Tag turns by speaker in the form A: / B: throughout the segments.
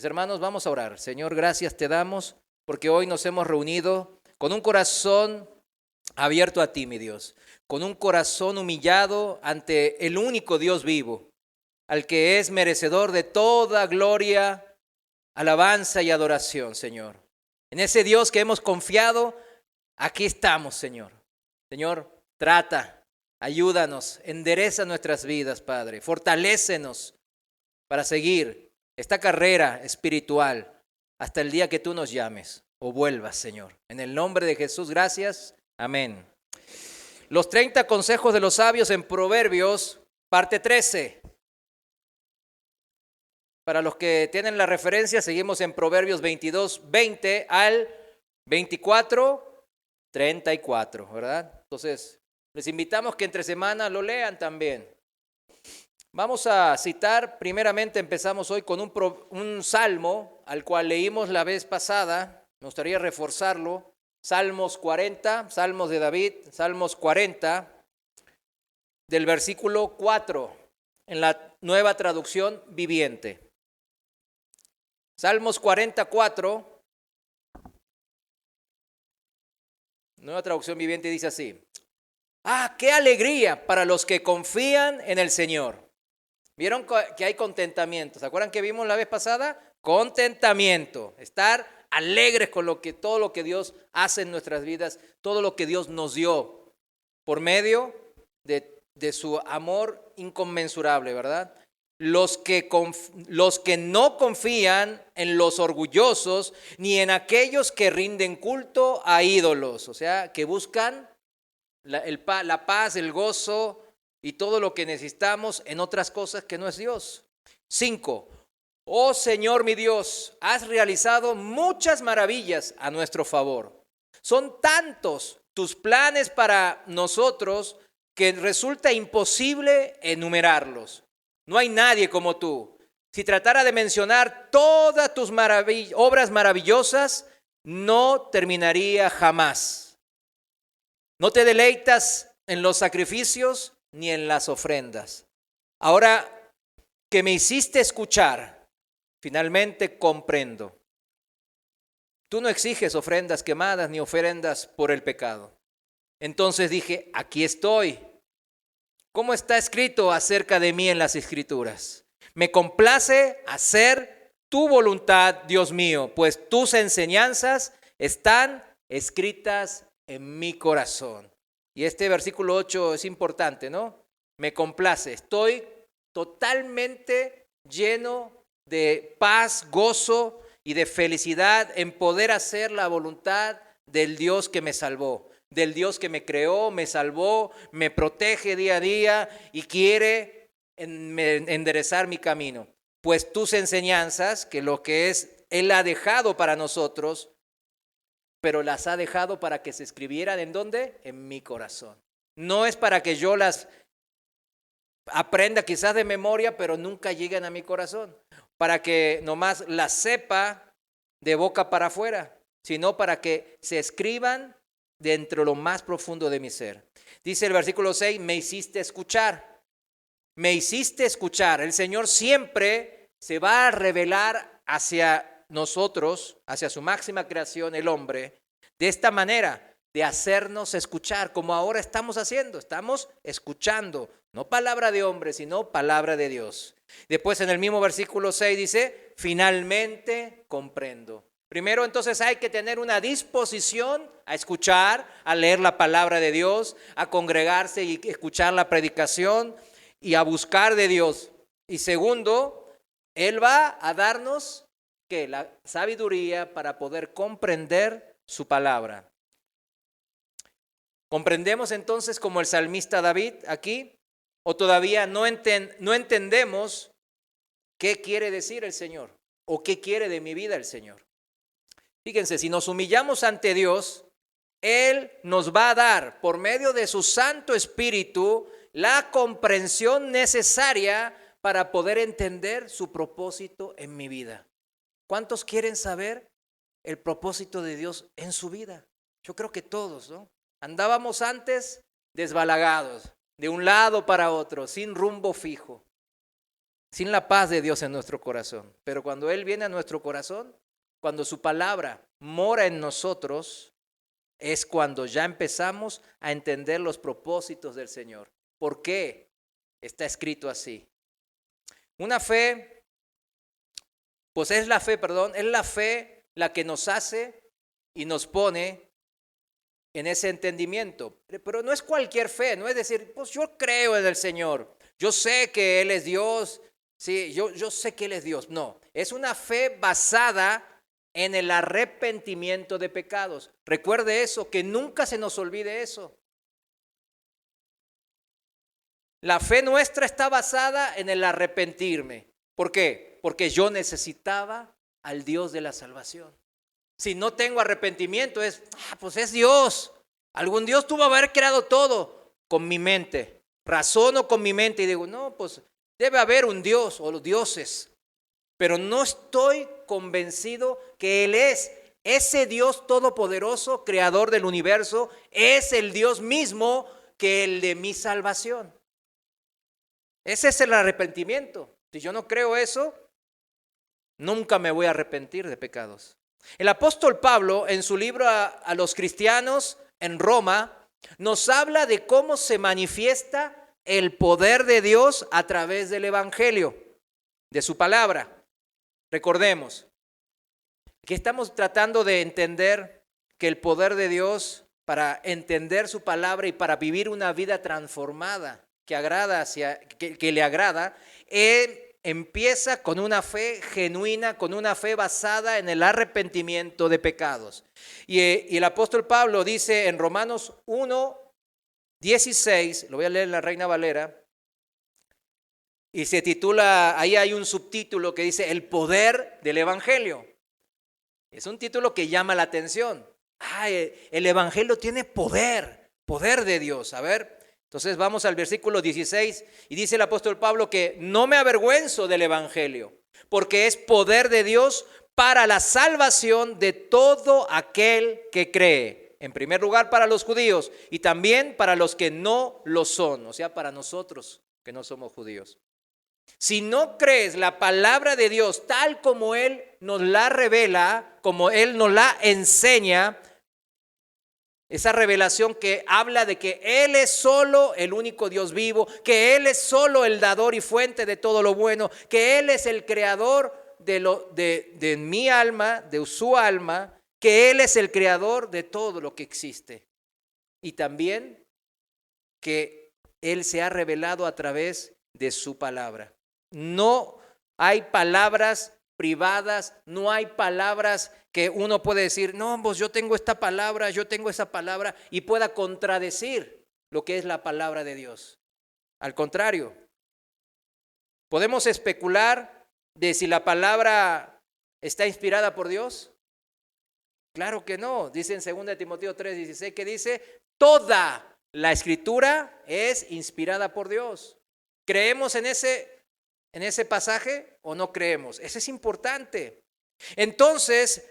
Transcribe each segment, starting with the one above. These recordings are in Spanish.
A: Mis hermanos, vamos a orar. Señor, gracias te damos porque hoy nos hemos reunido con un corazón abierto a ti, mi Dios, con un corazón humillado ante el único Dios vivo, al que es merecedor de toda gloria, alabanza y adoración, Señor. En ese Dios que hemos confiado, aquí estamos, Señor. Señor, trata, ayúdanos, endereza nuestras vidas, Padre, fortalécenos para seguir esta carrera espiritual hasta el día que tú nos llames o vuelvas, Señor. En el nombre de Jesús, gracias. Amén. Los 30 consejos de los sabios en Proverbios, parte 13. Para los que tienen la referencia, seguimos en Proverbios 22, 20 al 24, 34, ¿verdad? Entonces, les invitamos que entre semana lo lean también. Vamos a citar, primeramente empezamos hoy con un salmo al cual leímos la vez pasada, me gustaría reforzarlo, Salmos 40, Salmos de David, Salmos 40, del versículo 4, en la Nueva Traducción Viviente. Salmos 44, Nueva Traducción Viviente dice así: ¡ah, qué alegría para los que confían en el Señor! ¿Vieron que hay contentamiento? ¿Se acuerdan que vimos la vez pasada? Contentamiento, estar alegres con todo lo que Dios hace en nuestras vidas, todo lo que Dios nos dio por medio de su amor inconmensurable, ¿verdad? Los que no confían en los orgullosos ni en aquellos que rinden culto a ídolos, o sea, que buscan la paz, el gozo y todo lo que necesitamos en otras cosas que no es Dios. 5. Oh Señor mi Dios, has realizado muchas maravillas a nuestro favor. Son tantos tus planes para nosotros que resulta imposible enumerarlos. No hay nadie como tú. Si tratara de mencionar todas tus obras maravillosas, no terminaría jamás. No te deleitas en los sacrificios ni en las ofrendas. Ahora que me hiciste escuchar, finalmente comprendo. Tú no exiges ofrendas quemadas ni ofrendas por el pecado. Entonces dije, aquí estoy. ¿Cómo está escrito acerca de mí en las Escrituras? Me complace hacer tu voluntad, Dios mío, pues tus enseñanzas están escritas en mi corazón. Y este versículo 8 es importante, ¿no? Me complace, estoy totalmente lleno de paz, gozo y de felicidad en poder hacer la voluntad del Dios que me salvó, del Dios que me creó, me salvó, me protege día a día y quiere enderezar mi camino. Pues tus enseñanzas, que lo que es, Él ha dejado para nosotros, pero las ha dejado para que se escribieran, ¿en dónde? En mi corazón. No es para que yo las aprenda quizás de memoria, pero nunca lleguen a mi corazón. Para que nomás las sepa de boca para afuera, sino para que se escriban dentro de lo más profundo de mi ser. Dice el versículo 6, me hiciste escuchar. Me hiciste escuchar. El Señor siempre se va a revelar hacia nosotros, hacia su máxima creación, el hombre, de esta manera, de hacernos escuchar, como ahora estamos haciendo. Estamos escuchando, no palabra de hombre, sino palabra de Dios. Después en el mismo versículo 6 dice, finalmente comprendo. Primero entonces hay que tener una disposición a escuchar, a leer la palabra de Dios, a congregarse y escuchar la predicación y a buscar de Dios. Y segundo, Él va a darnos ¿qué? La sabiduría para poder comprender su palabra. ¿Comprendemos entonces como el salmista David aquí? ¿O todavía no entendemos qué quiere decir el Señor? ¿O qué quiere de mi vida el Señor? Fíjense, si nos humillamos ante Dios, Él nos va a dar, por medio de su Santo Espíritu, la comprensión necesaria para poder entender su propósito en mi vida. ¿Cuántos quieren saber el propósito de Dios en su vida? Yo creo que todos, ¿no? Andábamos antes desbalagados, de un lado para otro, sin rumbo fijo. sin la paz de Dios en nuestro corazón. Pero cuando Él viene a nuestro corazón, cuando su palabra mora en nosotros, es cuando ya empezamos a entender los propósitos del Señor. ¿Por qué está escrito así? Una fe, pues es la fe la que nos hace y nos pone en ese entendimiento. Pero no es cualquier fe, no es decir, pues yo creo en el Señor, yo sé que Él es Dios, sí, yo sé que Él es Dios. No, es una fe basada en el arrepentimiento de pecados. Recuerde eso, que nunca se nos olvide eso. La fe nuestra está basada en el arrepentirme. ¿Por qué? Porque yo necesitaba al Dios de la salvación. Si no tengo arrepentimiento pues es Dios. Algún Dios tuvo que haber creado todo con mi mente. Razono con mi mente y digo, no, pues debe haber un Dios o los dioses. Pero no estoy convencido que Él es ese Dios todopoderoso, creador del universo, es el Dios mismo que el de mi salvación. Ese es el arrepentimiento. Si yo no creo eso, nunca me voy a arrepentir de pecados. El apóstol Pablo, en su libro a los cristianos en Roma, nos habla de cómo se manifiesta el poder de Dios a través del evangelio, de su palabra. Recordemos que estamos tratando de entender que el poder de Dios para entender su palabra y para vivir una vida transformada que le agrada, empieza con una fe genuina, con una fe basada en el arrepentimiento de pecados. Y el apóstol Pablo dice en Romanos 1:16, lo voy a leer en la Reina Valera, y se titula, ahí hay un subtítulo que dice el poder del evangelio. Es un título que llama la atención. El evangelio tiene poder de Dios. A ver, entonces vamos al versículo 16 y dice el apóstol Pablo que no me avergüenzo del evangelio, porque es poder de Dios para la salvación de todo aquel que cree. En primer lugar para los judíos y también para los que no lo son, o sea, para nosotros que no somos judíos. Si no crees la palabra de Dios tal como Él nos la revela, como Él nos la enseña, esa revelación que habla de que Él es solo el único Dios vivo, que Él es solo el dador y fuente de todo lo bueno, que Él es el creador de mi alma, de su alma, que Él es el creador de todo lo que existe. Y también que Él se ha revelado a través de su palabra. No hay palabras privadas, no hay palabras que uno puede decir, no, pues yo tengo esta palabra, yo tengo esa palabra y pueda contradecir lo que es la palabra de Dios. Al contrario, podemos especular de si la palabra está inspirada por Dios. Claro que no, dice en 2 Timoteo 3:16 que dice, toda la escritura es inspirada por Dios. ¿Creemos en ese pasaje o no creemos? Eso es importante. Entonces,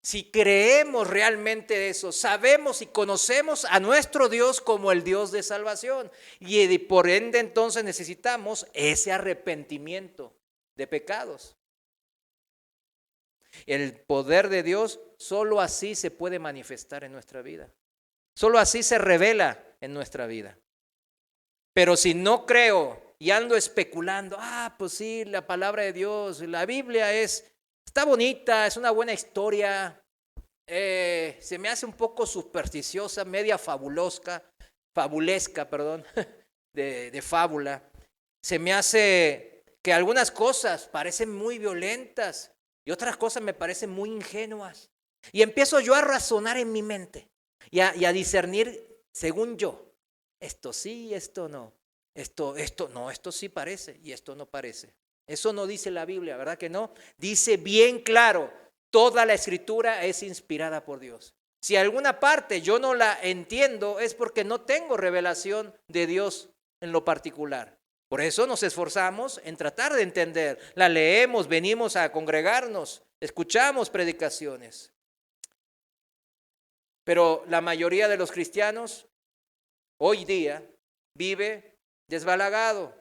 A: si creemos realmente eso, sabemos y conocemos a nuestro Dios como el Dios de salvación. Y por ende entonces necesitamos ese arrepentimiento de pecados. El poder de Dios solo así se puede manifestar en nuestra vida. Solo así se revela en nuestra vida. Pero si no creo y ando especulando, pues sí, la palabra de Dios, la Biblia está bonita, es una buena historia, se me hace un poco supersticiosa, media fabulesca, de fábula. Se me hace que algunas cosas parecen muy violentas y otras cosas me parecen muy ingenuas. Y empiezo yo a razonar en mi mente y a discernir según yo. Esto sí, esto no. Esto no, esto sí parece y esto no parece. Eso no dice la Biblia, ¿verdad que no? Dice bien claro, toda la escritura es inspirada por Dios. Si alguna parte yo no la entiendo es porque no tengo revelación de Dios en lo particular. Por eso nos esforzamos en tratar de entender. La leemos, venimos a congregarnos, escuchamos predicaciones. Pero la mayoría de los cristianos hoy día vive desbalagado.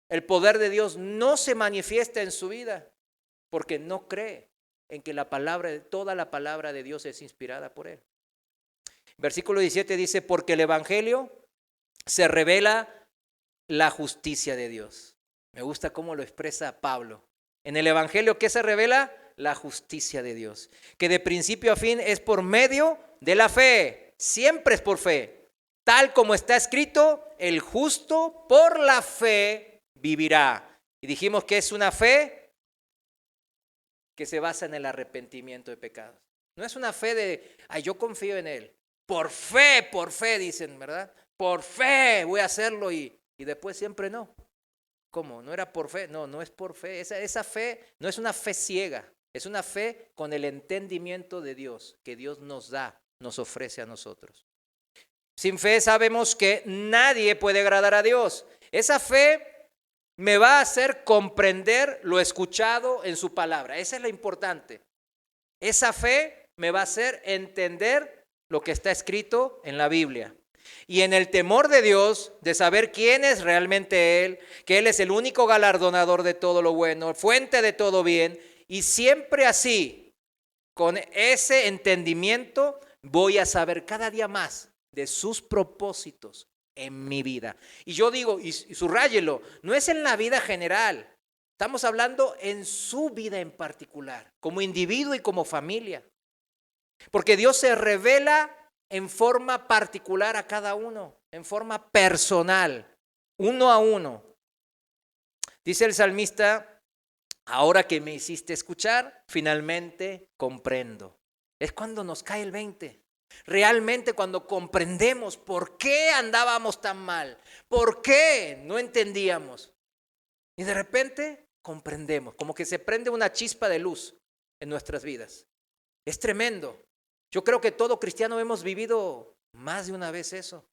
A: el poder de Dios no se manifiesta en su vida porque no cree en que toda la palabra de Dios es inspirada por Él. Versículo 17 dice, porque el Evangelio se revela la justicia de Dios. Me gusta cómo lo expresa Pablo. En el Evangelio, ¿qué se revela? La justicia de Dios, que de principio a fin es por medio de la fe, siempre es por fe. Tal como está escrito, el justo por la fe vivirá. Y dijimos que es una fe que se basa en el arrepentimiento de pecados. No es una fe de, ay, yo confío en Él. Por fe, dicen, ¿verdad? Por fe voy a hacerlo y después siempre no. ¿Cómo? ¿No era por fe? No, no es por fe. Esa fe no es una fe ciega. Es una fe con el entendimiento de Dios que Dios nos da, nos ofrece a nosotros. Sin fe sabemos que nadie puede agradar a Dios. Esa fe me va a hacer comprender lo escuchado en su palabra. Esa es la importante. Esa fe me va a hacer entender lo que está escrito en la Biblia. Y en el temor de Dios, de saber quién es realmente Él, que Él es el único galardonador de todo lo bueno, fuente de todo bien, y siempre así, con ese entendimiento, voy a saber cada día más de sus propósitos en mi vida. Y yo digo, y subrayelo, no es en la vida general, estamos hablando en su vida en particular, como individuo y como familia. Porque Dios se revela en forma particular a cada uno, en forma personal, uno a uno. Dice el salmista, ahora que me hiciste escuchar, finalmente comprendo. Es cuando nos cae el 20. Realmente cuando comprendemos por qué andábamos tan mal, por qué no entendíamos. Y de repente comprendemos, como que se prende una chispa de luz en nuestras vidas. Es tremendo. Yo creo que todo cristiano hemos vivido más de una vez eso.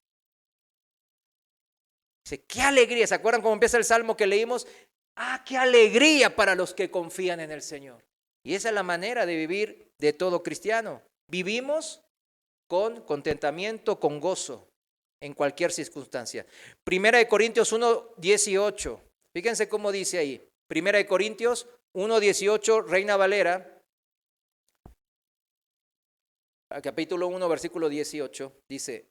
A: Dice, qué alegría. ¿Se acuerdan cómo empieza el salmo que leímos? Ah, qué alegría para los que confían en el Señor. Y esa es la manera de vivir de todo cristiano. Vivimos con contentamiento, con gozo, en cualquier circunstancia. Primera de Corintios 1:18. Fíjense cómo dice ahí. Primera de Corintios 1:18, Reina Valera. Capítulo 1, versículo 18, dice,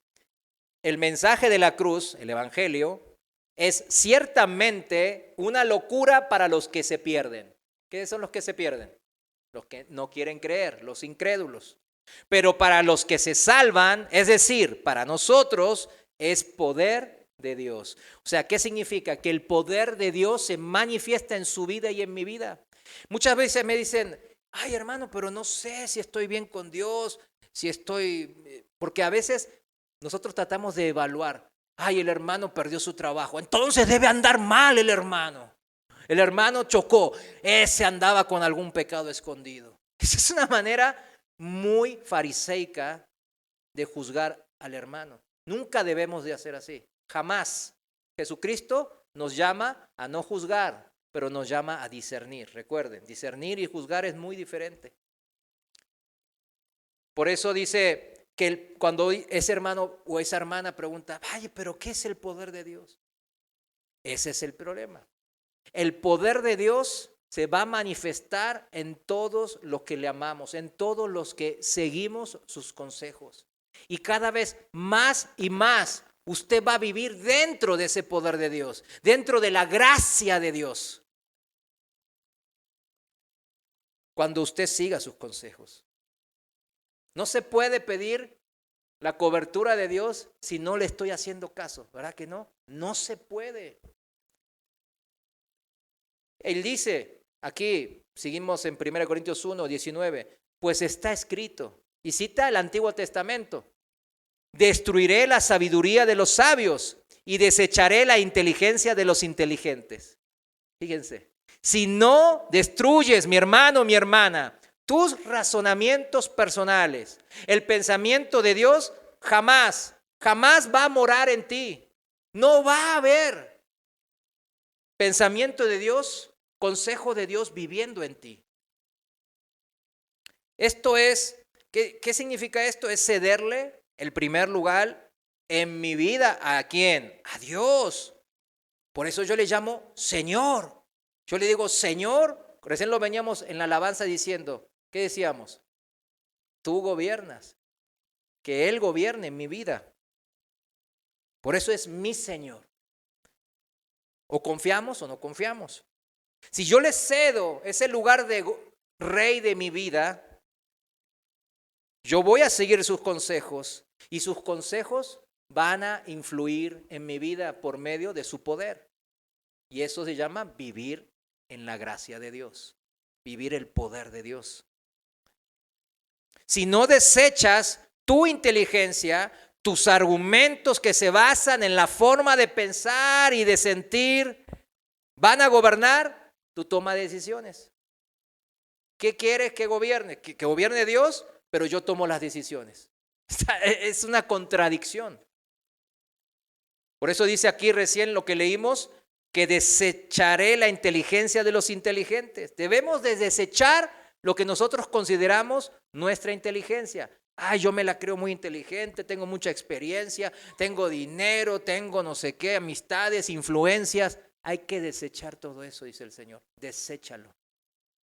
A: el mensaje de la cruz, el evangelio, es ciertamente una locura para los que se pierden. ¿Qué son los que se pierden? Los que no quieren creer, los incrédulos. Pero para los que se salvan, es decir, para nosotros, es poder de Dios. O sea, ¿qué significa? Que el poder de Dios se manifiesta en su vida y en mi vida. Muchas veces me dicen, ay hermano, pero no sé si estoy bien con Dios, si estoy, porque a veces nosotros tratamos de evaluar, ay, el hermano perdió su trabajo, entonces debe andar mal el hermano. El hermano chocó, ese andaba con algún pecado escondido. Esa es una manera muy fariseica de juzgar al hermano. Nunca debemos de hacer así, jamás. Jesucristo nos llama a no juzgar, pero nos llama a discernir. Recuerden, discernir y juzgar es muy diferente. Por eso dice que cuando ese hermano o esa hermana pregunta, ay, pero ¿qué es el poder de Dios? Ese es el problema. El poder de Dios se va a manifestar en todos los que le amamos, en todos los que seguimos sus consejos. Y cada vez más y más usted va a vivir dentro de ese poder de Dios, dentro de la gracia de Dios, cuando usted siga sus consejos. No se puede pedir la cobertura de Dios si no le estoy haciendo caso, ¿verdad que no? No se puede. Él dice, aquí seguimos en 1 Corintios 1:19, pues está escrito, y cita el Antiguo Testamento, destruiré la sabiduría de los sabios y desecharé la inteligencia de los inteligentes. Fíjense, si no destruyes, mi hermano, mi hermana, tus razonamientos personales, el pensamiento de Dios jamás va a morar en ti. No va a haber pensamiento de Dios, consejo de Dios viviendo en ti. Esto es, ¿qué significa esto? Es cederle el primer lugar en mi vida. ¿A quién? A Dios. Por eso yo le llamo Señor. Yo le digo Señor. Recién lo veníamos en la alabanza diciendo, ¿qué decíamos? Tú gobiernas, que Él gobierne en mi vida. Por eso es mi Señor. O confiamos o no confiamos. Si yo le cedo ese lugar de rey de mi vida, yo voy a seguir sus consejos y sus consejos van a influir en mi vida por medio de su poder. Y eso se llama vivir en la gracia de Dios, vivir el poder de Dios. Si no desechas tu inteligencia, tus argumentos que se basan en la forma de pensar y de sentir, van a gobernar tu toma de decisiones. ¿Qué quieres que gobierne? Que gobierne Dios, pero yo tomo las decisiones. Es una contradicción. Por eso dice aquí recién lo que leímos, que desecharé la inteligencia de los inteligentes. Debemos de desechar lo que nosotros consideramos nuestra inteligencia. Yo me la creo muy inteligente, tengo mucha experiencia, tengo dinero, tengo no sé qué, amistades, influencias. Hay que desechar todo eso, dice el Señor. Deséchalo,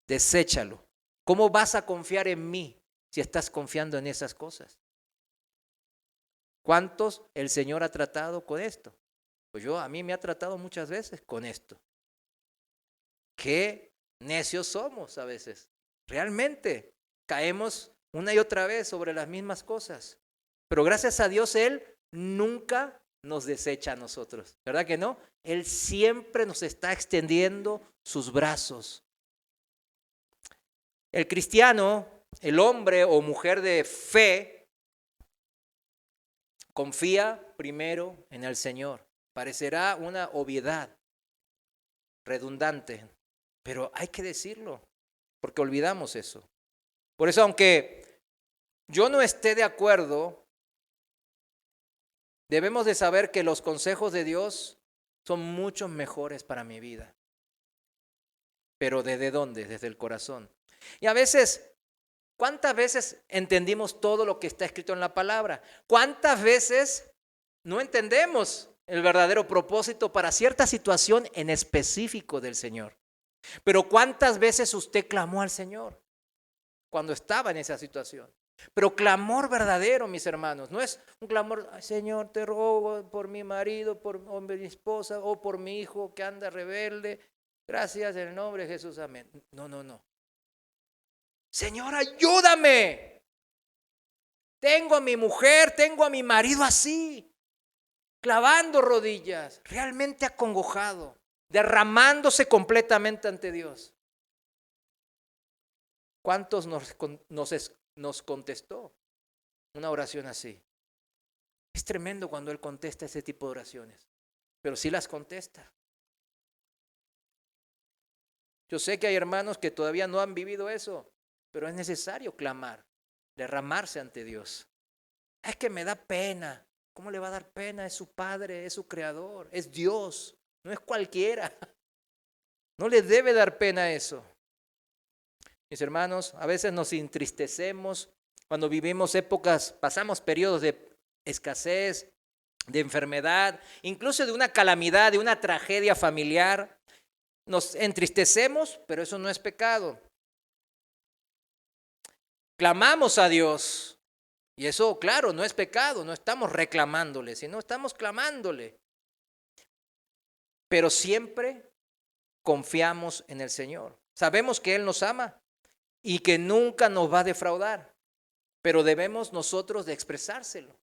A: deséchalo. ¿Cómo vas a confiar en mí si estás confiando en esas cosas? ¿Cuántos el Señor ha tratado con esto? Pues a mí me ha tratado muchas veces con esto. Qué necios somos a veces. Realmente caemos una y otra vez sobre las mismas cosas. Pero gracias a Dios Él nunca nos desecha a nosotros. ¿Verdad que no? Él siempre nos está extendiendo sus brazos. El cristiano, el hombre o mujer de fe, confía primero en el Señor. Parecerá una obviedad, redundante, pero hay que decirlo, porque olvidamos eso. Por eso, aunque yo no esté de acuerdo, debemos de saber que los consejos de Dios son mucho mejores para mi vida. Pero ¿desde dónde? Desde el corazón. Y a veces, ¿cuántas veces entendimos todo lo que está escrito en la palabra? ¿Cuántas veces no entendemos el verdadero propósito para cierta situación en específico del Señor? Pero ¿cuántas veces usted clamó al Señor cuando estaba en esa situación? Pero clamor verdadero, mis hermanos, no es un clamor, Señor, te rogo por mi marido, por mi esposa o por mi hijo que anda rebelde. Gracias en el nombre de Jesús, amén. No. Señor, ayúdame. Tengo a mi mujer, tengo a mi marido así, clavando rodillas, realmente acongojado, derramándose completamente ante Dios. ¿Cuántos nos contestó una oración así? Es tremendo cuando Él contesta ese tipo de oraciones, pero sí las contesta. Yo sé que hay hermanos que todavía no han vivido eso, pero es necesario clamar, derramarse ante Dios. Es que me da pena. ¿Cómo le va a dar pena? Es su Padre, es su Creador, es Dios, no es cualquiera. No le debe dar pena eso. Mis hermanos, a veces nos entristecemos cuando vivimos épocas, pasamos periodos de escasez, de enfermedad, incluso de una calamidad, de una tragedia familiar. Nos entristecemos, pero eso no es pecado. Clamamos a Dios y eso, claro, no es pecado, no estamos reclamándole, sino estamos clamándole. Pero siempre confiamos en el Señor. Sabemos que Él nos ama y que nunca nos va a defraudar, pero debemos nosotros de expresárselo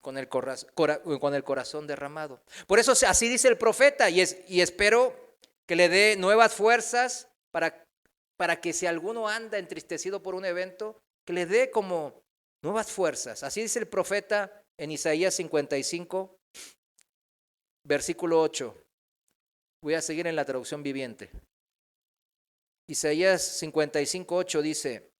A: con el corazón derramado. Por eso así dice el profeta y espero que le dé nuevas fuerzas para que si alguno anda entristecido por un evento, que le dé como nuevas fuerzas. Así dice el profeta en Isaías 55, versículo 8. Voy a seguir en la traducción viviente. Isaías 55, 8 dice,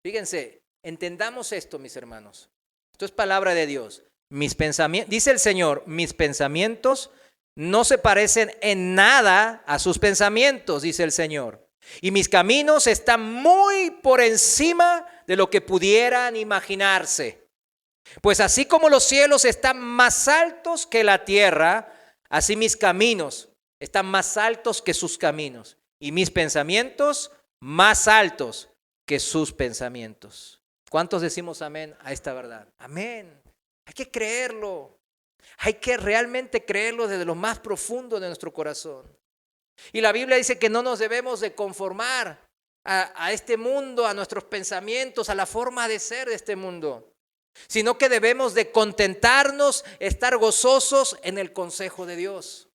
A: fíjense, entendamos esto, mis hermanos. Esto es palabra de Dios. Dice el Señor, mis pensamientos no se parecen en nada a sus pensamientos, dice el Señor. Y mis caminos están muy por encima de lo que pudieran imaginarse. Pues así como los cielos están más altos que la tierra, Así mis caminos están más altos que sus caminos y mis pensamientos más altos que sus pensamientos. ¿Cuántos decimos amén a esta verdad? Amén. Hay que creerlo. Hay que realmente creerlo desde lo más profundo de nuestro corazón. Y la Biblia dice que no nos debemos de conformar a este mundo, a nuestros pensamientos, a la forma de ser de este mundo, sino que debemos de contentarnos, estar gozosos en el consejo de Dios.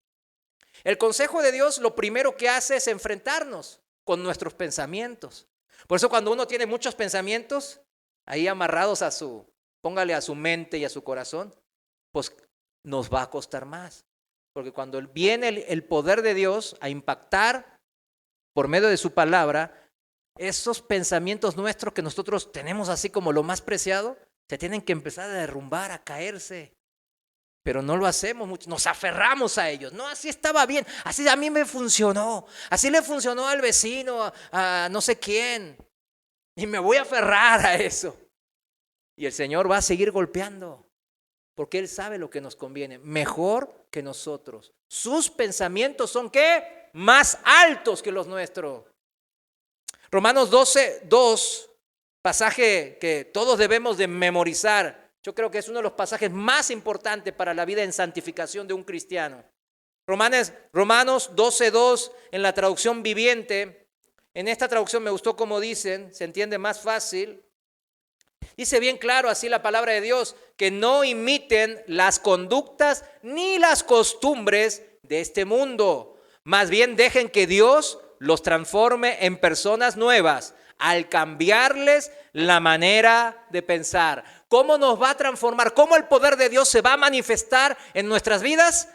A: El consejo de Dios lo primero que hace es enfrentarnos con nuestros pensamientos. Por eso cuando uno tiene muchos pensamientos ahí amarrados póngale a su mente y a su corazón, pues nos va a costar más. Porque cuando viene el poder de Dios a impactar por medio de su palabra, esos pensamientos nuestros que nosotros tenemos así como lo más preciado, se tienen que empezar a derrumbar, a caerse. Pero no lo hacemos mucho, nos aferramos a ellos. No, así estaba bien, así a mí me funcionó, así le funcionó al vecino, a no sé quién. Y me voy a aferrar a eso. Y el Señor va a seguir golpeando, porque Él sabe lo que nos conviene, mejor que nosotros. Sus pensamientos son, ¿qué? Más altos que los nuestros. Romanos 12:2, pasaje que todos debemos de memorizar. Yo creo que es uno de los pasajes más importantes para la vida en santificación de un cristiano. Romanos 12:2 en la traducción viviente. En esta traducción me gustó como dicen, se entiende más fácil. Dice bien claro así la palabra de Dios, que no imiten las conductas ni las costumbres de este mundo. Más bien dejen que Dios los transforme en personas nuevas al cambiarles la manera de pensar. ¿Cómo nos va a transformar? ¿Cómo el poder de Dios se va a manifestar en nuestras vidas?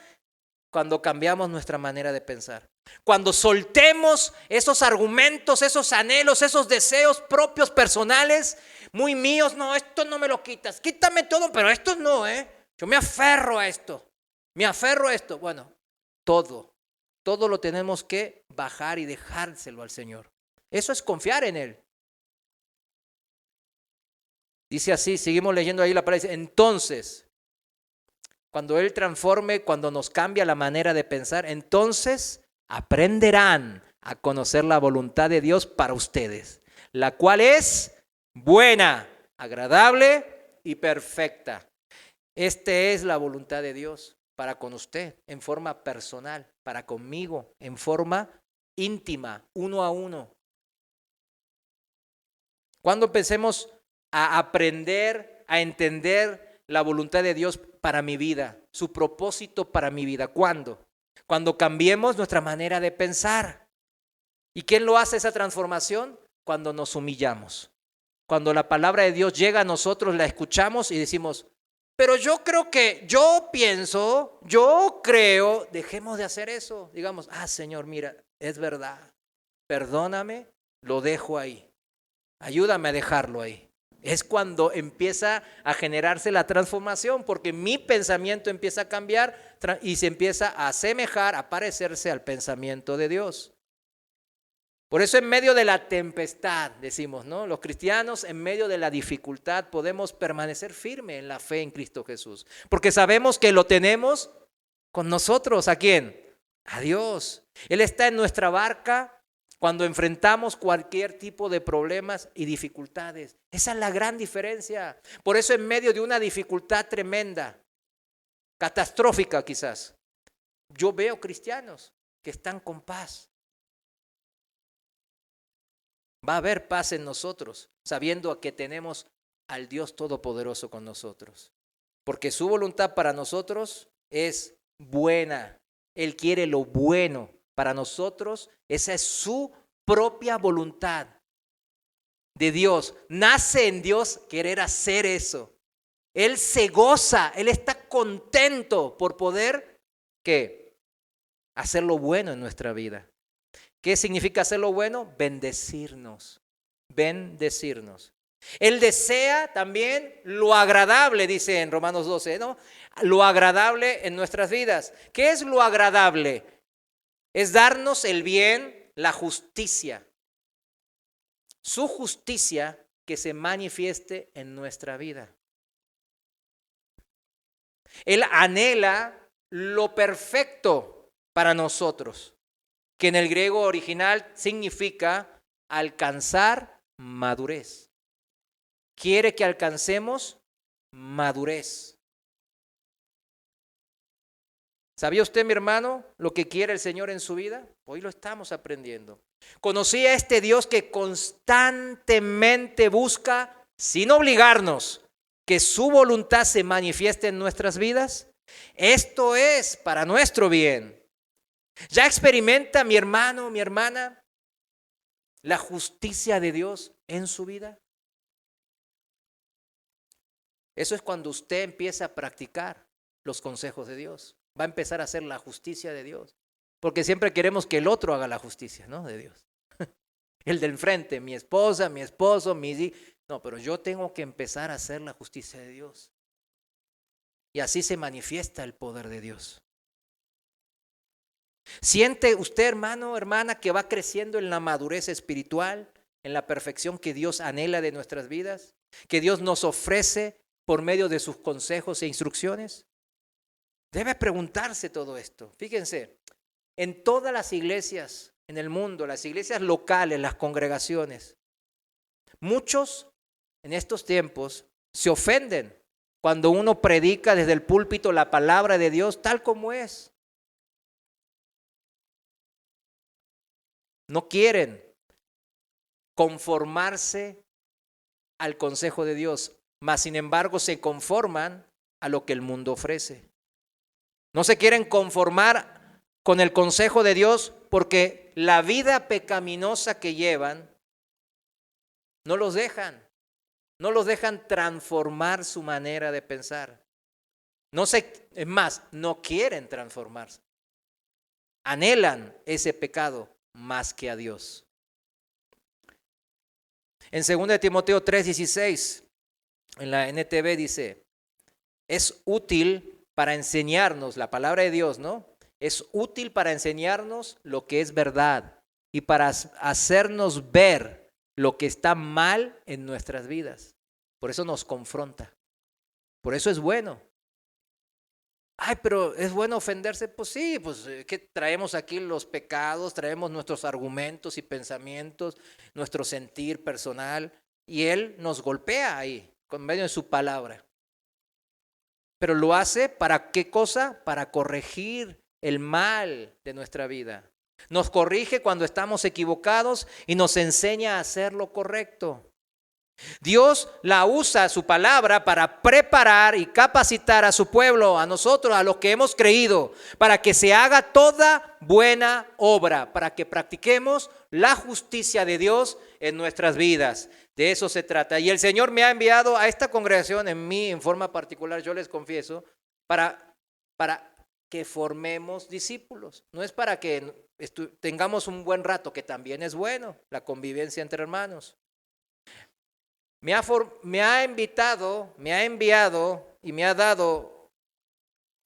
A: Cuando cambiamos nuestra manera de pensar. Cuando soltemos esos argumentos, esos anhelos, esos deseos propios personales, muy míos. No, esto no me lo quitas. Quítame todo, pero esto no, Yo me aferro a esto. Bueno, todo lo tenemos que bajar y dejárselo al Señor. Eso es confiar en Él. Dice así, seguimos leyendo ahí la palabra. Dice, entonces, cuando Él transforme, cuando nos cambia la manera de pensar, entonces aprenderán a conocer la voluntad de Dios para ustedes, la cual es buena, agradable y perfecta. Esta es la voluntad de Dios para con usted en forma personal, para conmigo en forma íntima, uno a uno. Cuando empecemos a aprender, a entender la voluntad de Dios para mi vida, su propósito para mi vida. ¿Cuándo? Cuando cambiemos nuestra manera de pensar. ¿Y quién lo hace esa transformación? Cuando nos humillamos. Cuando la palabra de Dios llega a nosotros, la escuchamos y decimos, pero yo pienso, yo creo, dejemos de hacer eso. Digamos, Señor, mira, es verdad, perdóname, lo dejo ahí. Ayúdame a dejarlo ahí. Es cuando empieza a generarse la transformación, porque mi pensamiento empieza a cambiar y se empieza a asemejar, a parecerse al pensamiento de Dios. Por eso en medio de la tempestad, decimos, ¿no? Los cristianos en medio de la dificultad podemos permanecer firmes en la fe en Cristo Jesús, porque sabemos que lo tenemos con nosotros. ¿A quién? A Dios. Él está en nuestra barca cuando enfrentamos cualquier tipo de problemas y dificultades. Esa es la gran diferencia. Por eso en medio de una dificultad tremenda, catastrófica quizás, yo veo cristianos que están con paz. Va a haber paz en nosotros, sabiendo que tenemos al Dios Todopoderoso con nosotros. Porque su voluntad para nosotros es buena. Él quiere lo bueno para nosotros. Esa es su propia voluntad de Dios. Nace en Dios querer hacer eso. Él se goza, Él está contento por poder, ¿qué? Hacer lo bueno en nuestra vida. ¿Qué significa hacer lo bueno? Bendecirnos. Bendecirnos. Él desea también lo agradable, dice en Romanos 12, ¿no? Lo agradable en nuestras vidas. ¿Qué es lo agradable? Es darnos el bien, la justicia. Su justicia que se manifieste en nuestra vida. Él anhela lo perfecto para nosotros, que en el griego original significa alcanzar madurez. Quiere que alcancemos madurez. ¿Sabía usted, mi hermano, lo que quiere el Señor en su vida? Hoy lo estamos aprendiendo. ¿Conocí a este Dios que constantemente busca, sin obligarnos, que su voluntad se manifieste en nuestras vidas? Esto es para nuestro bien. ¿Ya experimenta, mi hermano, mi hermana, la justicia de Dios en su vida? Eso es cuando usted empieza a practicar los consejos de Dios. Va a empezar a hacer la justicia de Dios. Porque siempre queremos que el otro haga la justicia, ¿no? De Dios. El del frente, mi esposa, mi esposo, mis hijos. No, pero yo tengo que empezar a hacer la justicia de Dios. Y así se manifiesta el poder de Dios. ¿Siente usted, hermano, hermana, que va creciendo en la madurez espiritual, en la perfección que Dios anhela de nuestras vidas? ¿Que Dios nos ofrece por medio de sus consejos e instrucciones? Debe preguntarse todo esto. Fíjense, en todas las iglesias en el mundo, las iglesias locales, las congregaciones, muchos en estos tiempos se ofenden cuando uno predica desde el púlpito la palabra de Dios tal como es. No quieren conformarse al consejo de Dios, mas sin embargo se conforman a lo que el mundo ofrece. No se quieren conformar con el consejo de Dios porque la vida pecaminosa que llevan no los dejan transformar su manera de pensar. Es más, no quieren transformarse. Anhelan ese pecado más que a Dios. En 2 Timoteo 3:16, en la NTV dice, es útil para enseñarnos, la palabra de Dios, ¿no? Es útil para enseñarnos lo que es verdad y para hacernos ver lo que está mal en nuestras vidas. Por eso nos confronta. Por eso es bueno. Ay, pero ¿es bueno ofenderse? Pues sí, pues que traemos aquí los pecados, traemos nuestros argumentos y pensamientos, nuestro sentir personal, y Él nos golpea ahí, con medio de su palabra. Pero lo hace ¿para qué cosa? Para corregir el mal de nuestra vida. Nos corrige cuando estamos equivocados y nos enseña a hacer lo correcto. Dios la usa, su palabra, para preparar y capacitar a su pueblo, a nosotros, a los que hemos creído, para que se haga toda buena obra, para que practiquemos la justicia de Dios en nuestras vidas. De eso se trata. Y el Señor me ha enviado a esta congregación, en mí en forma particular, yo les confieso, para que formemos discípulos. No es para que tengamos un buen rato, que también es bueno, la convivencia entre hermanos. Me ha invitado, me ha enviado y me ha dado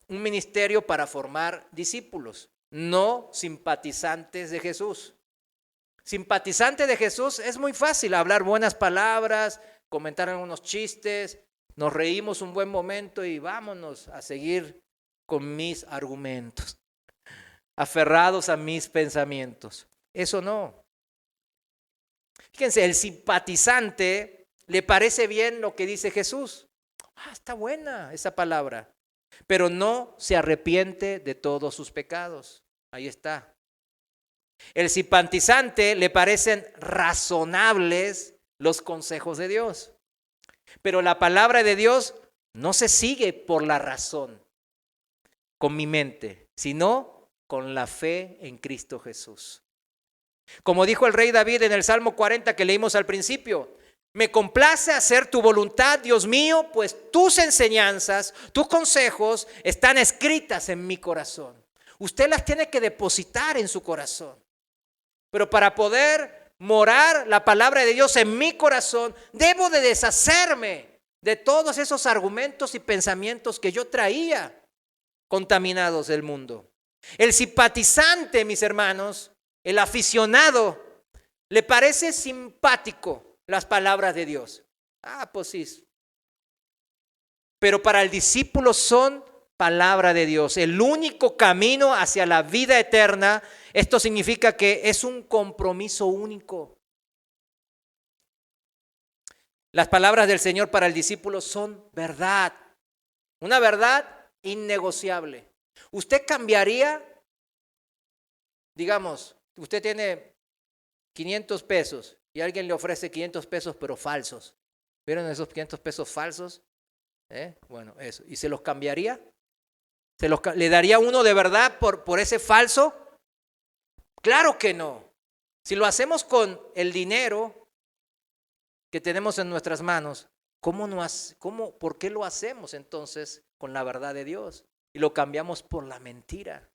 A: un ministerio para formar discípulos, no simpatizantes de Jesús. Simpatizante de Jesús es muy fácil, hablar buenas palabras, comentar algunos chistes, nos reímos un buen momento y vámonos a seguir con mis argumentos, aferrados a mis pensamientos. Eso no. Fíjense, el simpatizante le parece bien lo que dice Jesús. Está buena esa palabra, pero no se arrepiente de todos sus pecados. Ahí está. El simpatizante le parecen razonables los consejos de Dios, pero la palabra de Dios no se sigue por la razón, con mi mente, sino con la fe en Cristo Jesús. Como dijo el rey David en el Salmo 40 que leímos al principio, me complace hacer tu voluntad, Dios mío, pues tus enseñanzas, tus consejos están escritas en mi corazón. Usted las tiene que depositar en su corazón. Pero para poder morar la palabra de Dios en mi corazón, debo de deshacerme de todos esos argumentos y pensamientos que yo traía contaminados del mundo. El simpatizante, mis hermanos, el aficionado, le parece simpático las palabras de Dios. Pues sí. Pero para el discípulo son palabra de Dios, el único camino hacia la vida eterna. Esto significa que es un compromiso único. Las palabras del Señor para el discípulo son verdad, una verdad innegociable. ¿Usted cambiaría? Digamos, usted tiene 500 pesos y alguien le ofrece 500 pesos pero falsos. ¿Vieron esos 500 pesos falsos? Bueno, eso. ¿Y se los cambiaría? ¿Le daría uno de verdad por ese falso? Claro que no. Si lo hacemos con el dinero que tenemos en nuestras manos, ¿por qué lo hacemos entonces con la verdad de Dios? Y lo cambiamos por la mentira.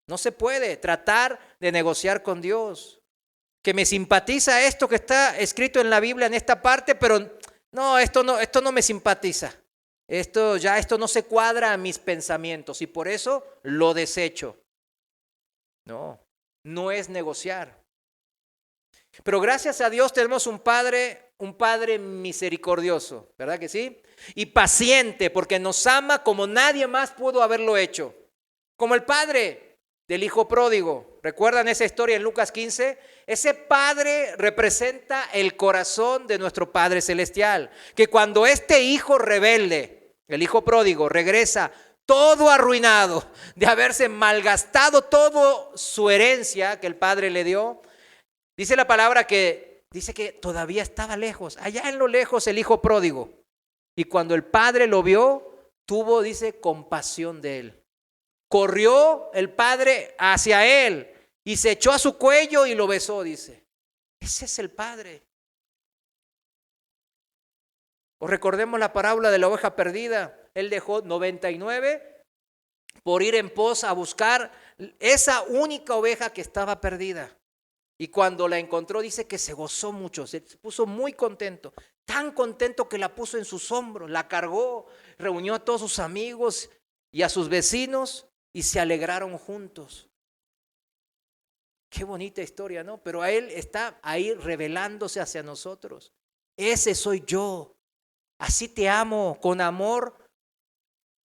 A: No se puede tratar de negociar con Dios. Que me simpatiza esto que está escrito en la Biblia en esta parte, pero no, esto no me simpatiza. Esto no se cuadra a mis pensamientos y por eso lo desecho. No es negociar. Pero gracias a Dios tenemos un Padre misericordioso, ¿verdad que sí? Y paciente, porque nos ama como nadie más pudo haberlo hecho. Como el Padre del Hijo pródigo. ¿Recuerdan esa historia en Lucas 15? Ese Padre representa el corazón de nuestro Padre Celestial. Que cuando este hijo rebelde, el Hijo pródigo, regresa todo arruinado, de haberse malgastado toda su herencia que el Padre le dio, dice la palabra que todavía estaba lejos, allá en lo lejos el Hijo pródigo. Y cuando el Padre lo vio, tuvo, dice, compasión de él. Corrió el Padre hacia él y se echó a su cuello y lo besó, dice. Ese es el Padre. O recordemos la parábola de la oveja perdida. Él dejó 99 por ir en pos a buscar esa única oveja que estaba perdida. Y cuando la encontró, dice que se gozó mucho, se puso muy contento. Tan contento que la puso en sus hombros, la cargó, reunió a todos sus amigos y a sus vecinos y se alegraron juntos. Qué bonita historia, ¿no? Pero a él está ahí revelándose hacia nosotros. Ese soy yo. Así te amo, con amor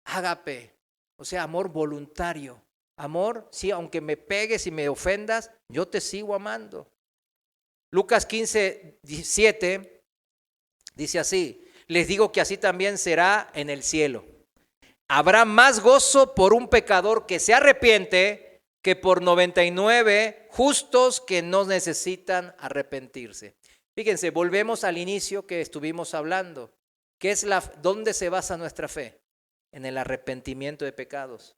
A: ágape, o sea, amor voluntario. Amor, sí, aunque me pegues y me ofendas, yo te sigo amando. Lucas 15:17 dice así: les digo que así también será en el cielo. Habrá más gozo por un pecador que se arrepiente que por 99 justos que no necesitan arrepentirse. Fíjense, volvemos al inicio que estuvimos hablando. ¿Dónde se basa nuestra fe? En el arrepentimiento de pecados.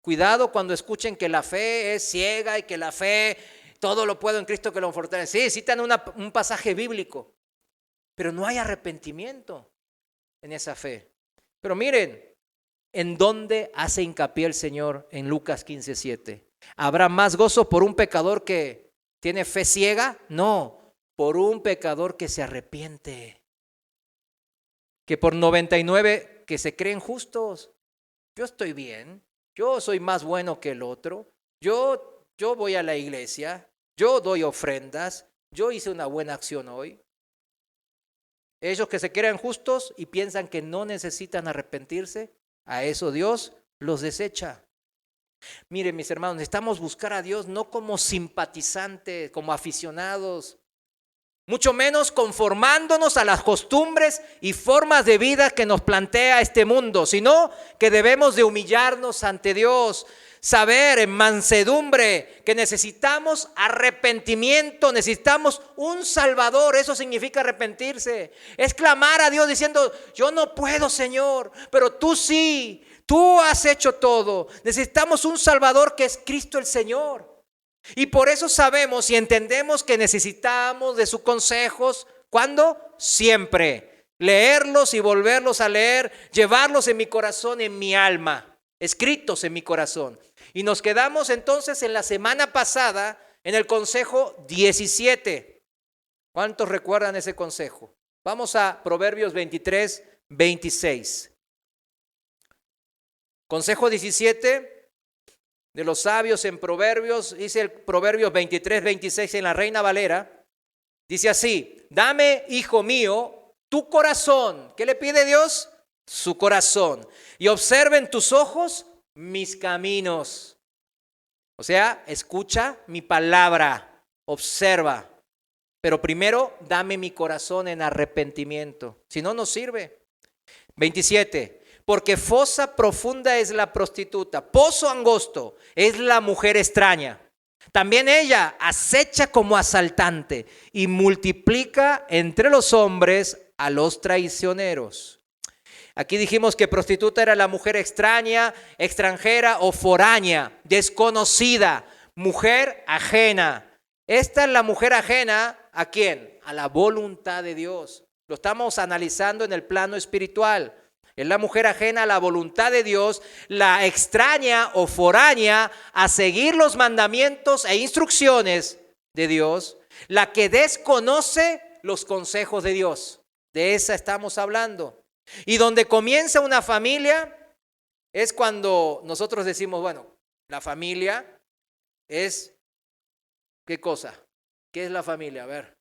A: Cuidado cuando escuchen que la fe es ciega y que la fe, todo lo puedo en Cristo que lo fortalece. Sí, citan un pasaje bíblico, pero no hay arrepentimiento en esa fe. Pero miren, ¿en dónde hace hincapié el Señor en Lucas 15:7? ¿Habrá más gozo por un pecador que tiene fe ciega? No, por un pecador que se arrepiente. Que por 99 que se creen justos. Yo estoy bien, yo soy más bueno que el otro, yo voy a la iglesia, yo doy ofrendas, yo hice una buena acción hoy. Ellos que se creen justos y piensan que no necesitan arrepentirse, a eso Dios los desecha. Miren, mis hermanos, necesitamos buscar a Dios no como simpatizantes, como aficionados, mucho menos conformándonos a las costumbres y formas de vida que nos plantea este mundo, sino que debemos de humillarnos ante Dios, saber en mansedumbre que necesitamos arrepentimiento, necesitamos un Salvador. Eso significa arrepentirse, es clamar a Dios diciendo: yo no puedo, Señor, pero tú sí, tú has hecho todo. Necesitamos un Salvador que es Cristo el Señor. Y por eso sabemos y entendemos que necesitamos de sus consejos. ¿Cuándo? Siempre. Leerlos y volverlos a leer, llevarlos en mi corazón, en mi alma, escritos en mi corazón. Y nos quedamos entonces en la semana pasada en el consejo 17. ¿Cuántos recuerdan ese consejo? Vamos a Proverbios 23:26. Consejo 17 de los sabios en Proverbios, dice el Proverbios 23:26 en la Reina Valera, dice así: dame, hijo mío, tu corazón. ¿Qué le pide Dios? su corazón, y observen tus ojos mis caminos. O sea, escucha mi palabra, observa. Pero primero, dame mi corazón en arrepentimiento. Si no, no sirve. 27. Porque fosa profunda es la prostituta, pozo angosto es la mujer extraña. También ella acecha como asaltante y multiplica entre los hombres a los traicioneros. Aquí dijimos que prostituta era la mujer extraña, extranjera o foránea, desconocida, mujer ajena. Esta es la mujer ajena, ¿a quién? A la voluntad de Dios. Lo estamos analizando en el plano espiritual. Es la mujer ajena a la voluntad de Dios, la extraña o foránea a seguir los mandamientos e instrucciones de Dios, la que desconoce los consejos de Dios. De esa estamos hablando. Y donde comienza una familia es cuando nosotros decimos, bueno, la familia es, ¿qué cosa? ¿Qué es la familia? A ver,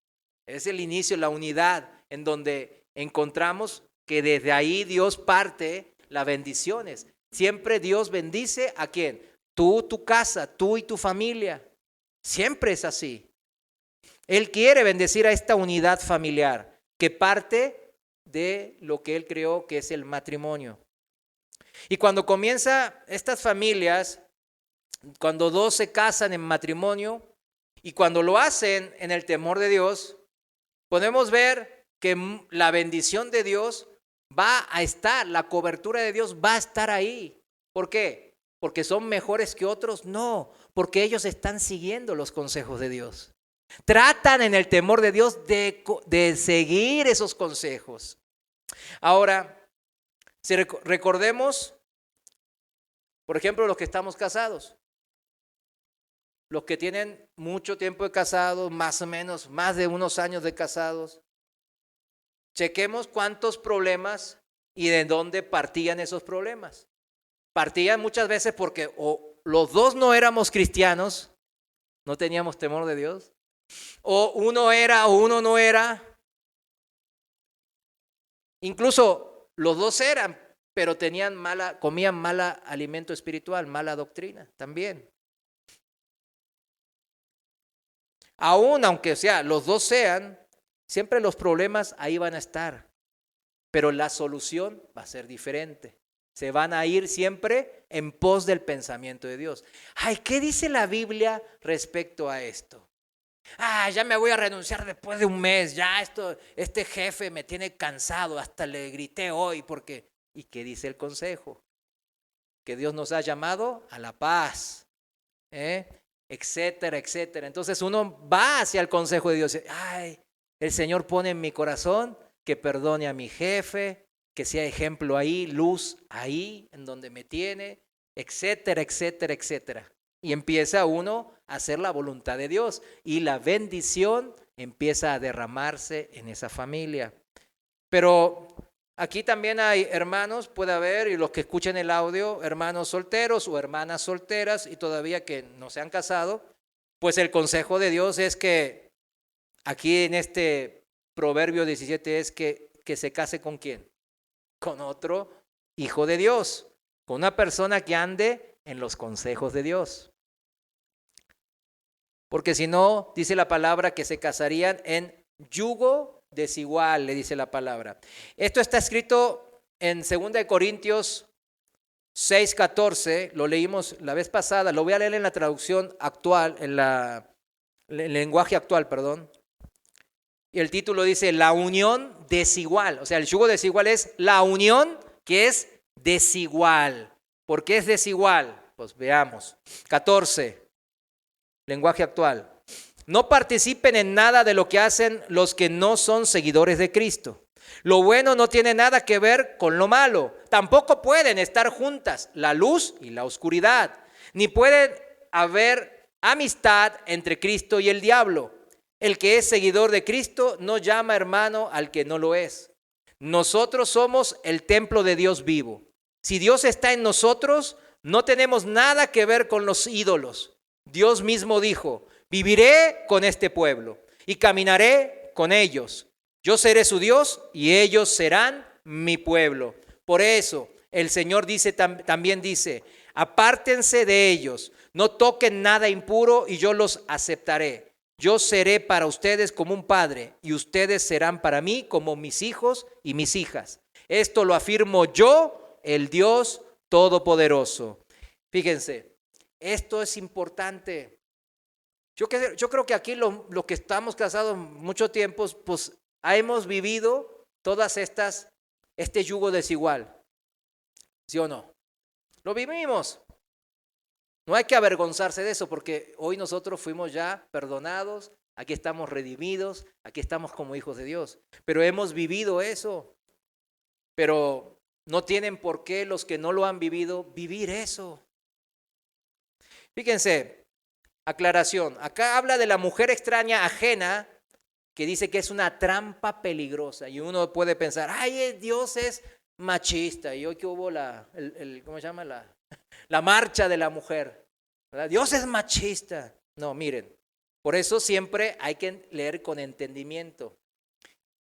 A: es el inicio, la unidad en donde encontramos que desde ahí Dios parte las bendiciones. Siempre Dios bendice ¿a quién? Tú, tu casa, tú y tu familia. Siempre es así. Él quiere bendecir a esta unidad familiar que parte de lo que Él creó, que es el matrimonio. Y cuando comienza estas familias, cuando dos se casan en matrimonio y cuando lo hacen en el temor de Dios, podemos ver que la bendición de Dios va a estar, la cobertura de Dios va a estar ahí. ¿Por qué? ¿Porque son mejores que otros? No, porque ellos están siguiendo los consejos de Dios. Tratan en el temor de Dios de seguir esos consejos. Ahora, si recordemos, por ejemplo, los que estamos casados, los que tienen mucho tiempo de casados, más o menos, más de unos años de casados, chequemos cuántos problemas y de dónde partían esos problemas. Partían muchas veces porque o los dos no éramos cristianos, no teníamos temor de Dios, o uno era o uno no era. Incluso los dos eran, pero comían mala alimento espiritual, mala doctrina también. Aunque sea, los dos sean, siempre los problemas ahí van a estar, pero la solución va a ser diferente. Se van a ir siempre en pos del pensamiento de Dios. Ay, ¿qué dice la Biblia respecto a esto? Ya me voy a renunciar después de un mes, ya este jefe me tiene cansado, hasta le grité hoy porque... ¿Y qué dice el consejo? Que Dios nos ha llamado a la paz, etcétera, etcétera. Entonces uno va hacia el consejo de Dios. El Señor pone en mi corazón que perdone a mi jefe, que sea ejemplo ahí, luz ahí, en donde me tiene, etcétera, etcétera, etcétera. Y empieza uno a hacer la voluntad de Dios y la bendición empieza a derramarse en esa familia. Pero aquí también hay hermanos, puede haber, y los que escuchen el audio, hermanos solteros o hermanas solteras y todavía que no se han casado, pues el consejo de Dios es que aquí en este Proverbio 17 es que se case ¿con quién? Con otro hijo de Dios, con una persona que ande en los consejos de Dios. Porque si no, dice la palabra que se casarían en yugo desigual, le dice la palabra. Esto está escrito en 2 Corintios 6:14, lo leímos la vez pasada, lo voy a leer en la traducción actual, en el lenguaje actual, perdón. Y el título dice, la unión desigual. O sea, el yugo desigual es la unión que es desigual. ¿Por qué es desigual? Pues veamos. 14, lenguaje actual. No participen en nada de lo que hacen los que no son seguidores de Cristo. Lo bueno no tiene nada que ver con lo malo. Tampoco pueden estar juntas la luz y la oscuridad. Ni puede haber amistad entre Cristo y el diablo. El que es seguidor de Cristo no llama hermano al que no lo es. Nosotros somos el templo de Dios vivo. Si Dios está en nosotros, no tenemos nada que ver con los ídolos. Dios mismo dijo, viviré con este pueblo y caminaré con ellos. Yo seré su Dios y ellos serán mi pueblo. Por eso el Señor dice, también dice, apártense de ellos, no toquen nada impuro y yo los aceptaré. Yo seré para ustedes como un padre y ustedes serán para mí como mis hijos y mis hijas. Esto lo afirmo yo, el Dios Todopoderoso. Fíjense, esto es importante. Yo creo que aquí los que estamos casados mucho tiempo, pues hemos vivido todas este yugo desigual. ¿Sí o no? Lo vivimos. No hay que avergonzarse de eso porque hoy nosotros fuimos ya perdonados, aquí estamos redimidos, aquí estamos como hijos de Dios. Pero hemos vivido eso. Pero no tienen por qué los que no lo han vivido vivir eso. Fíjense, aclaración. Acá habla de la mujer extraña ajena que dice que es una trampa peligrosa. Y uno puede pensar, ay, Dios es machista. Y hoy que hubo ¿cómo se llama? La marcha de la mujer, ¿verdad? Dios es machista. No, miren, por eso siempre hay que leer con entendimiento.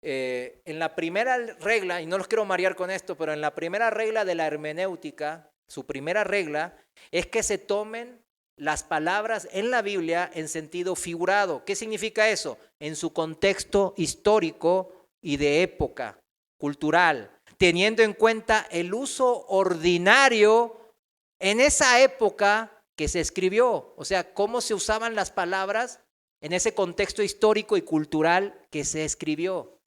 A: En la primera regla, y no los quiero marear con esto, pero en la primera regla de la hermenéutica, su primera regla es que se tomen las palabras en la Biblia en sentido figurado. ¿Qué significa eso? En su contexto histórico y de época cultural, teniendo en cuenta el uso ordinario en esa época que se escribió, o sea, cómo se usaban las palabras en ese contexto histórico y cultural que se escribió.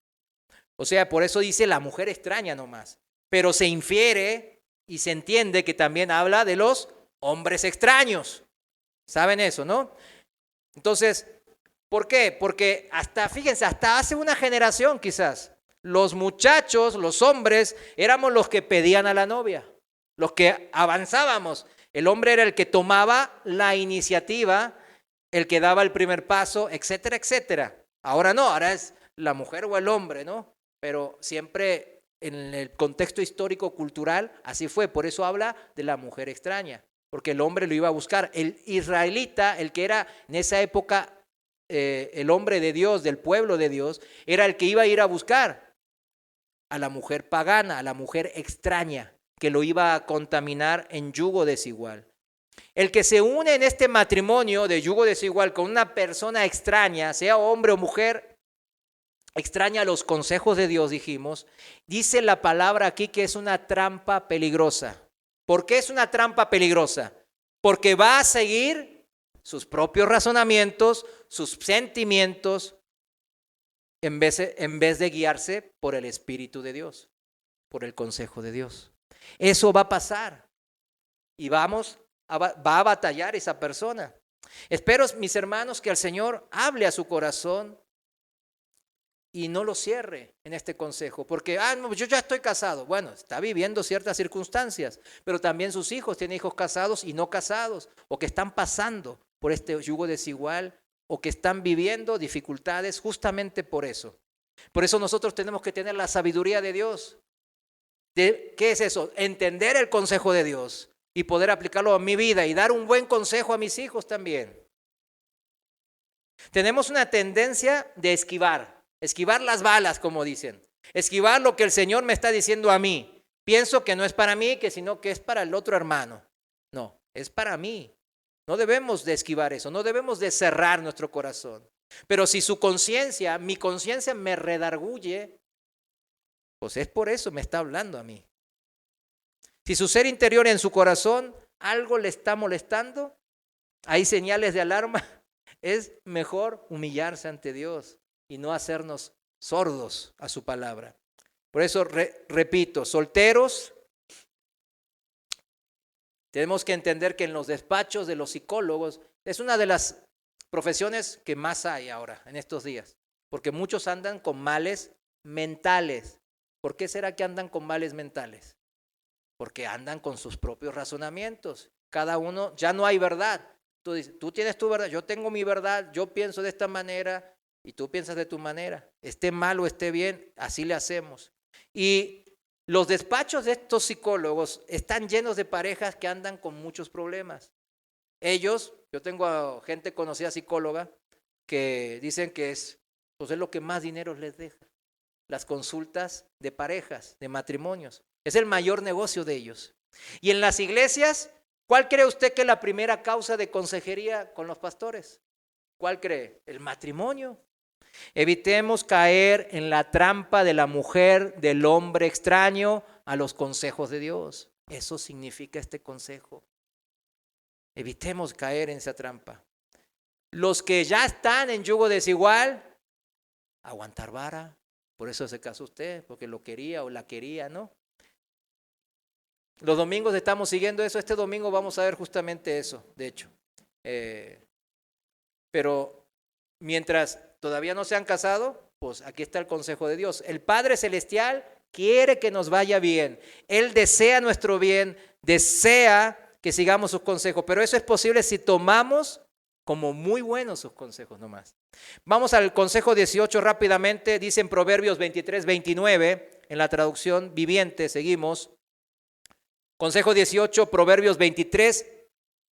A: O sea, por eso dice la mujer extraña nomás, pero se infiere y se entiende que también habla de los hombres extraños. ¿Saben eso, no? Entonces, ¿por qué? Porque fíjense, hasta hace una generación quizás, los muchachos, los hombres, éramos los que pedían a la novia. Los que avanzábamos, el hombre era el que tomaba la iniciativa, el que daba el primer paso, etcétera, etcétera. Ahora no, ahora es la mujer o el hombre, ¿no? Pero siempre en el contexto histórico-cultural así fue, por eso habla de la mujer extraña, porque el hombre lo iba a buscar. El israelita, el que era en esa época el hombre de Dios, del pueblo de Dios, era el que iba a ir a buscar a la mujer pagana, a la mujer extraña, que lo iba a contaminar en yugo desigual. El que se une en este matrimonio de yugo desigual con una persona extraña, sea hombre o mujer, extraña a los consejos de Dios, dijimos, dice la palabra aquí que es una trampa peligrosa. ¿Por qué es una trampa peligrosa? Porque va a seguir sus propios razonamientos, sus sentimientos, en vez de guiarse por el Espíritu de Dios, por el consejo de Dios. Eso va a pasar y va a batallar esa persona. Espero, mis hermanos, que el Señor hable a su corazón y no lo cierre en este consejo, porque no, yo ya estoy casado. Bueno, está viviendo ciertas circunstancias, pero también sus hijos tienen hijos casados y no casados, o que están pasando por este yugo desigual, o que están viviendo dificultades justamente por eso. Por eso nosotros tenemos que tener la sabiduría de Dios. ¿Qué es eso? Entender el consejo de Dios y poder aplicarlo a mi vida y dar un buen consejo a mis hijos también. Tenemos una tendencia de esquivar las balas, como dicen, esquivar lo que el Señor me está diciendo a mí. Pienso que no es para mí, sino que es para el otro hermano. No, es para mí. No debemos de esquivar eso, no debemos de cerrar nuestro corazón. Pero si mi conciencia me redarguye, pues es por eso me está hablando a mí. Si su ser interior en su corazón algo le está molestando, hay señales de alarma, es mejor humillarse ante Dios y no hacernos sordos a su palabra. Por eso repito, solteros, tenemos que entender que en los despachos de los psicólogos es una de las profesiones que más hay ahora, en estos días, porque muchos andan con males mentales. ¿Por qué será que andan con males mentales? Porque andan con sus propios razonamientos. Cada uno, ya no hay verdad. Tú dices, tú tienes tu verdad, yo tengo mi verdad, yo pienso de esta manera y tú piensas de tu manera. Esté mal o esté bien, así le hacemos. Y los despachos de estos psicólogos están llenos de parejas que andan con muchos problemas. Yo tengo gente conocida psicóloga que dicen que es lo que más dinero les deja. Las consultas de parejas, de matrimonios. Es el mayor negocio de ellos. Y en las iglesias, ¿cuál cree usted que es la primera causa de consejería con los pastores? ¿Cuál cree? El matrimonio. Evitemos caer en la trampa de la mujer, del hombre extraño a los consejos de Dios. Eso significa este consejo. Evitemos caer en esa trampa. Los que ya están en yugo desigual, aguantar vara. Por eso se casó usted, porque lo quería o la quería, ¿no? Los domingos estamos siguiendo eso. Este domingo vamos a ver justamente eso, de hecho. Pero mientras todavía no se han casado, pues aquí está el consejo de Dios. El Padre Celestial quiere que nos vaya bien. Él desea nuestro bien, desea que sigamos sus consejos, pero eso es posible si tomamos como muy buenos sus consejos nomás. Vamos al consejo 18 rápidamente, dice en Proverbios 23, 29, en la traducción viviente, seguimos. Consejo 18, Proverbios 23,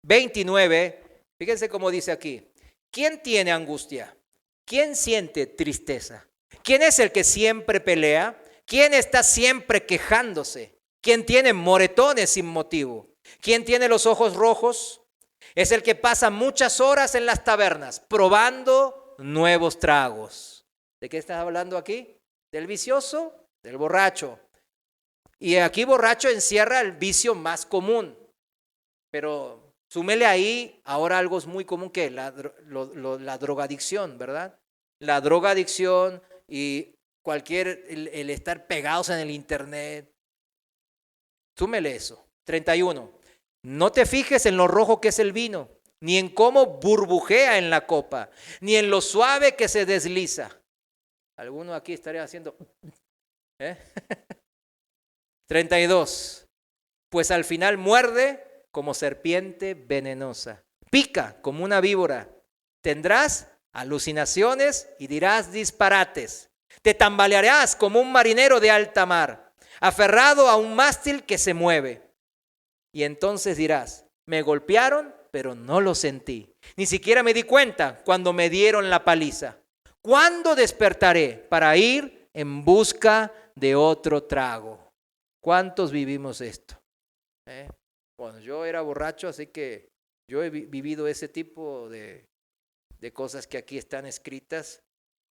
A: 29, fíjense cómo dice aquí. ¿Quién tiene angustia? ¿Quién siente tristeza? ¿Quién es el que siempre pelea? ¿Quién está siempre quejándose? ¿Quién tiene moretones sin motivo? ¿Quién tiene los ojos rojos? Es el que pasa muchas horas en las tabernas probando nuevos tragos. ¿De qué estás hablando aquí? ¿Del vicioso? Del borracho. Y aquí borracho encierra el vicio más común. Pero súmele ahí ahora algo es muy común que la drogadicción, ¿verdad? La drogadicción y el estar pegados en el internet. Súmele eso. 31. No te fijes en lo rojo que es el vino, ni en cómo burbujea en la copa, ni en lo suave que se desliza. Alguno aquí estaría haciendo... 32. Pues al final muerde como serpiente venenosa, pica como una víbora. Tendrás alucinaciones y dirás disparates. Te tambalearás como un marinero de alta mar, aferrado a un mástil que se mueve. Y entonces dirás, me golpearon, pero no lo sentí. Ni siquiera me di cuenta cuando me dieron la paliza. ¿Cuándo despertaré para ir en busca de otro trago? ¿Cuántos vivimos esto? Bueno, yo era borracho, así que yo he vivido ese tipo de cosas que aquí están escritas.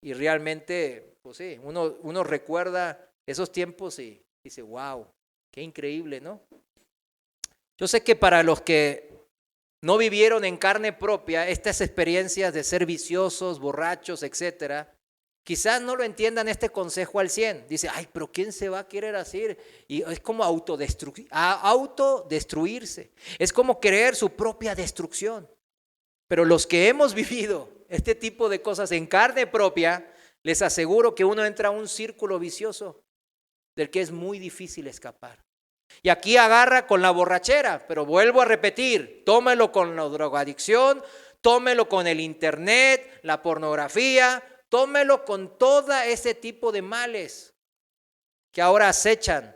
A: Y realmente, pues sí, uno recuerda esos tiempos y dice, wow, qué increíble, ¿no? Yo sé que para los que no vivieron en carne propia estas experiencias de ser viciosos, borrachos, etcétera, quizás no lo entiendan este consejo al 100. Dice, ay, pero ¿quién se va a querer así? Y es como autodestruirse. Es como creer su propia destrucción. Pero los que hemos vivido este tipo de cosas en carne propia, les aseguro que uno entra a un círculo vicioso del que es muy difícil escapar. Y aquí agarra con la borrachera, pero vuelvo a repetir, tómelo con la drogadicción, tómelo con el internet, la pornografía, tómelo con todo ese tipo de males que ahora acechan.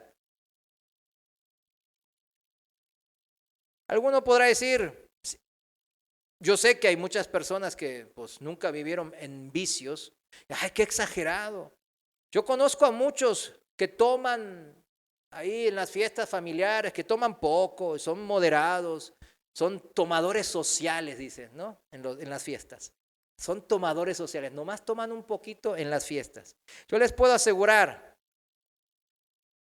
A: Alguno podrá decir, yo sé que hay muchas personas que pues nunca vivieron en vicios. Ay, qué exagerado. Yo conozco a muchos que toman ahí en las fiestas familiares, que toman poco, son moderados, son tomadores sociales, dicen, ¿no? En las fiestas. Son tomadores sociales, nomás toman un poquito en las fiestas. Yo les puedo asegurar,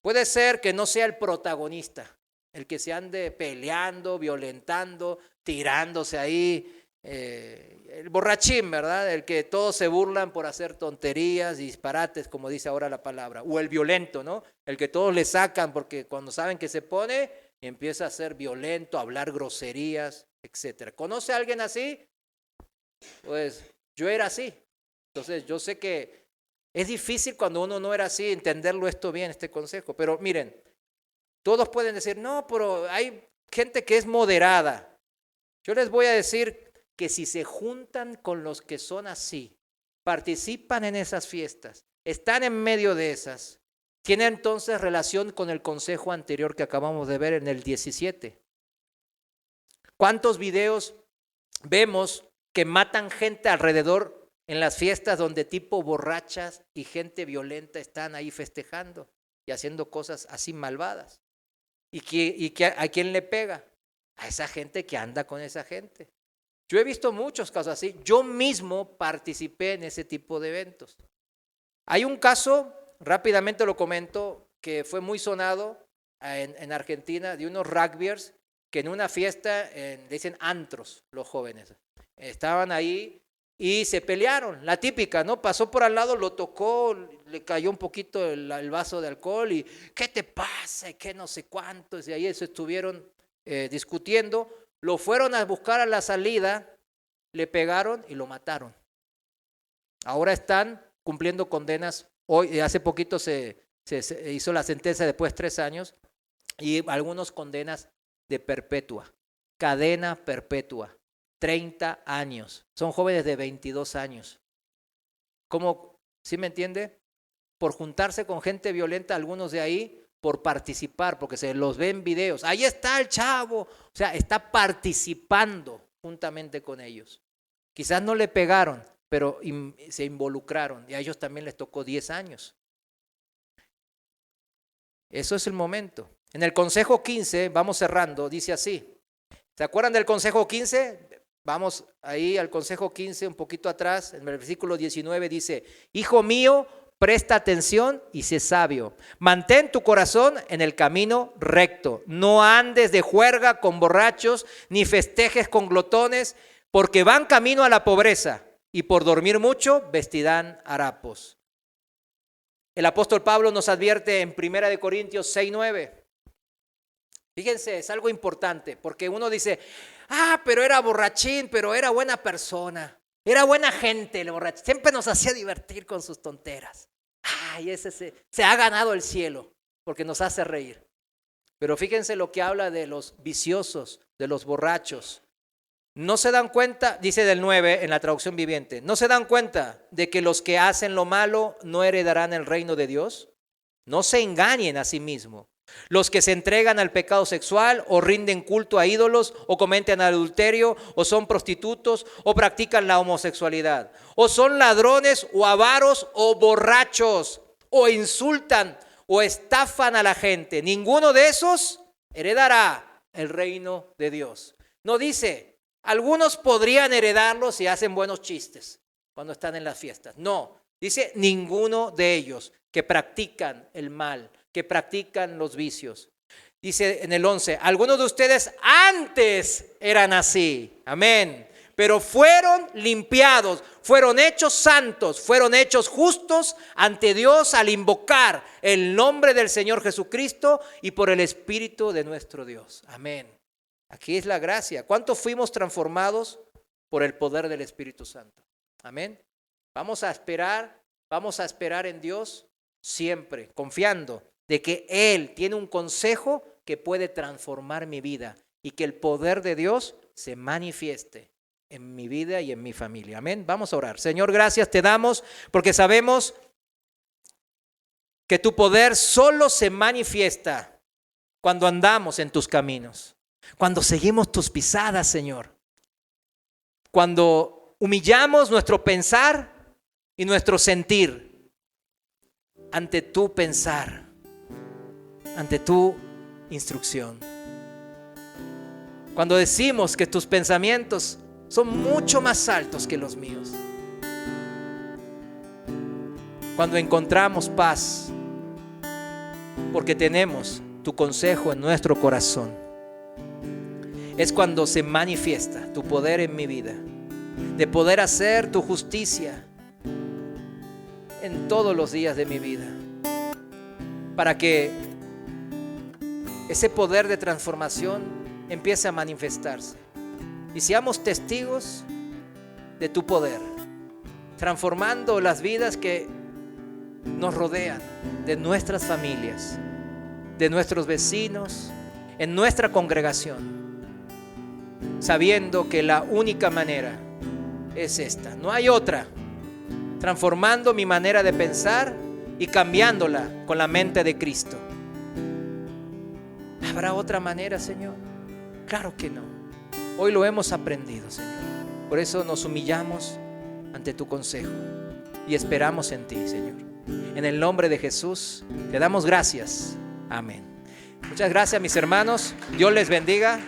A: puede ser que no sea el protagonista, el que se ande peleando, violentando, tirándose ahí, el borrachín, ¿verdad? El que todos se burlan por hacer tonterías, disparates, como dice ahora la palabra, o el violento, ¿no? El que todos le sacan porque cuando saben que se pone, empieza a ser violento, a hablar groserías, etcétera. ¿Conoce a alguien así? Pues yo era así. Entonces yo sé que es difícil cuando uno no era así entenderlo esto bien, este consejo. Pero miren, todos pueden decir, no, pero hay gente que es moderada. Yo les voy a decir que si se juntan con los que son así, participan en esas fiestas, están en medio de esas, tiene entonces relación con el consejo anterior que acabamos de ver en el 17. ¿Cuántos videos vemos que matan gente alrededor en las fiestas donde tipo borrachas y gente violenta están ahí festejando? y haciendo cosas así malvadas. ¿A quién le pega? A esa gente que anda con esa gente. Yo he visto muchos casos así. Yo mismo participé en ese tipo de eventos. Hay un caso, rápidamente lo comento, que fue muy sonado en Argentina, de unos rugbyers que en una fiesta, le dicen antros, los jóvenes, estaban ahí y se pelearon, la típica, ¿no? Pasó por al lado, lo tocó, le cayó un poquito el vaso de alcohol y ¿qué te pasa? ¿Qué no sé cuántos? Y ahí se estuvieron discutiendo, lo fueron a buscar a la salida, le pegaron y lo mataron. Ahora están cumpliendo condenas. Hoy, hace poquito se hizo la sentencia después de 3 años y algunos condenas de perpetua, cadena perpetua, 30 años. Son jóvenes de 22 años. ¿Cómo? ¿Sí me entiende? Por juntarse con gente violenta, algunos de ahí, por participar, porque se los ven videos. Ahí está el chavo. O sea, está participando juntamente con ellos. Quizás no le pegaron, pero se involucraron y a ellos también les tocó 10 años. Eso es el momento. En el consejo 15, vamos cerrando, dice así. ¿Se acuerdan del consejo 15? Vamos ahí al consejo 15, un poquito atrás, en el versículo 19 dice, hijo mío, presta atención y sé sabio. Mantén tu corazón en el camino recto. No andes de juerga con borrachos, ni festejes con glotones, porque van camino a la pobreza y por dormir mucho vestirán harapos. El apóstol Pablo nos advierte en 1 Corintios 6:9. Fíjense, es algo importante, porque uno dice, pero era borrachín, pero era buena persona, era buena gente el borrachín, siempre nos hacía divertir con sus tonteras. Ese se ha ganado el cielo, porque nos hace reír. Pero fíjense lo que habla de los viciosos, de los borrachos. No se dan cuenta, dice del 9 en la traducción viviente, no se dan cuenta de que los que hacen lo malo no heredarán el reino de Dios. No se engañen a sí mismos. Los que se entregan al pecado sexual o rinden culto a ídolos o cometen adulterio o son prostitutos o practican la homosexualidad o son ladrones o avaros o borrachos o insultan o estafan a la gente. Ninguno de esos heredará el reino de Dios. No dice, algunos podrían heredarlo si hacen buenos chistes cuando están en las fiestas. No, dice ninguno de ellos que practican el mal, que practican los vicios. Dice en el 11, algunos de ustedes antes eran así, amén, pero fueron limpiados, fueron hechos santos, fueron hechos justos ante Dios al invocar el nombre del Señor Jesucristo y por el Espíritu de nuestro Dios, amén. Aquí es la gracia. ¿Cuántos fuimos transformados por el poder del Espíritu Santo? Amén. Vamos a esperar en Dios siempre, confiando de que Él tiene un consejo que puede transformar mi vida y que el poder de Dios se manifieste en mi vida y en mi familia. Amén. Vamos a orar. Señor, gracias te damos porque sabemos que tu poder solo se manifiesta cuando andamos en tus caminos, cuando seguimos tus pisadas, Señor, cuando humillamos nuestro pensar y nuestro sentir ante tu pensar, ante tu instrucción. Cuando decimos que tus pensamientos son mucho más altos que los míos. Cuando encontramos paz, porque tenemos tu consejo en nuestro corazón. Es cuando se manifiesta tu poder en mi vida, de poder hacer tu justicia en todos los días de mi vida, para que ese poder de transformación empiece a manifestarse y seamos testigos de tu poder, transformando las vidas que nos rodean, de nuestras familias, de nuestros vecinos, en nuestra congregación, sabiendo que la única manera es esta, no hay otra, transformando mi manera de pensar y cambiándola con la mente de Cristo. ¿Habrá otra manera, Señor? Claro que no. Hoy lo hemos aprendido, Señor. Por eso nos humillamos ante tu consejo y esperamos en ti, Señor. En el nombre de Jesús, te damos gracias. Amén. Muchas gracias, mis hermanos. Dios les bendiga.